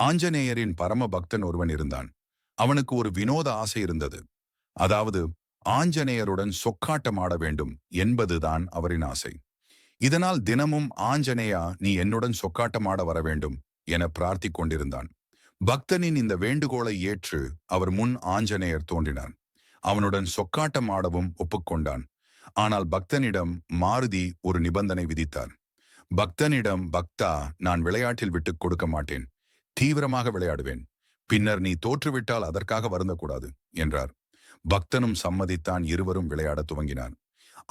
ஆஞ்சநேயரின் பரம பக்தன் ஒருவன் இருந்தான். அவனுக்கு ஒரு வினோத ஆசை இருந்தது. அதாவது ஆஞ்சநேயருடன் சொக்காட்டமாட வேண்டும் என்பதுதான் அவரின் ஆசை. இதனால் தினமும் ஆஞ்சநேயா நீ என்னுடன் சொக்காட்டமாட வர வேண்டும் என பிரார்த்திக் கொண்டிருந்தான். பக்தனின் இந்த வேண்டுகோளை ஏற்று அவர் முன் ஆஞ்சநேயர் தோன்றினார். அவனுடன் சொக்காட்டம் ஆடவும் ஒப்புக்கொண்டான். ஆனால் பக்தனிடம் மாருதி ஒரு நிபந்தனை விதித்தார். பக்தனிடம், பக்தா, நான் விளையாட்டில் விட்டுக் கொடுக்க மாட்டேன். தீவிரமாக விளையாடுவேன். பின்னர் நீ தோற்றுவிட்டால் அதற்காக வருந்தக்கூடாது என்றார். பக்தனும் சம்மதித்தான். இருவரும் விளையாடத் துவங்கினார்.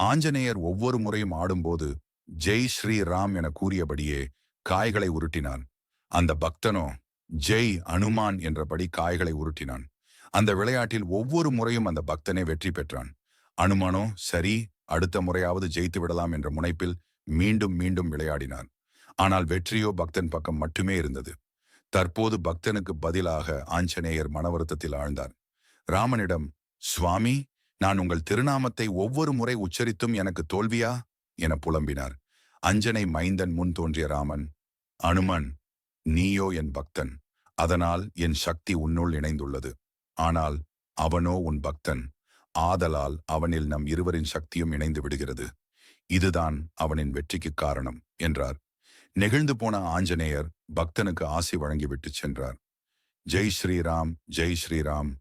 ஆஞ்சநேயர் ஒவ்வொரு முறையும் ஆடும்போது ஜெய் ஸ்ரீ ராம் என கூறியபடியே காய்களை உருட்டினான். அந்த பக்தனோ ஜெய் அனுமான் என்றபடி காய்களை உருட்டினான். அந்த விளையாட்டில் ஒவ்வொரு முறையும் அந்த பக்தனே வெற்றி பெற்றான். அனுமானோ சரி, அடுத்த முறையாவது ஜெயித்து விடலாம் என்ற முனைப்பில் மீண்டும் மீண்டும் விளையாடினான். ஆனால் வெற்றியோ பக்தன் பக்கம் மட்டுமே இருந்தது. தற்போது பக்தனுக்கு பதிலாக ஆஞ்சநேயர் மன வருத்தத்தில் ஆழ்ந்தார். ராமனிடம், சுவாமி, நான் உங்கள் திருநாமத்தை ஒவ்வொரு முறை உச்சரித்தும் எனக்கு தோல்வியா என புலம்பினார். அஞ்சனை மைந்தன் முன் தோன்றிய ராமன், அனுமன், நீயோ என் பக்தன். அதனால் என் சக்தி உன்னுள் இணைந்துள்ளது. ஆனால் அவனோ உன் பக்தன். ஆதலால் அவனில் நம் இருவரின் சக்தியும் இணைந்து விடுகிறது. இதுதான் அவனின் வெற்றிக்கு காரணம் என்றார். நெகிழ்ந்து போன ஆஞ்சநேயர் பக்தனுக்கு ஆசி வழங்கிவிட்டு சென்றார். ஜெய் ஸ்ரீராம், ஜெய் ஸ்ரீராம்.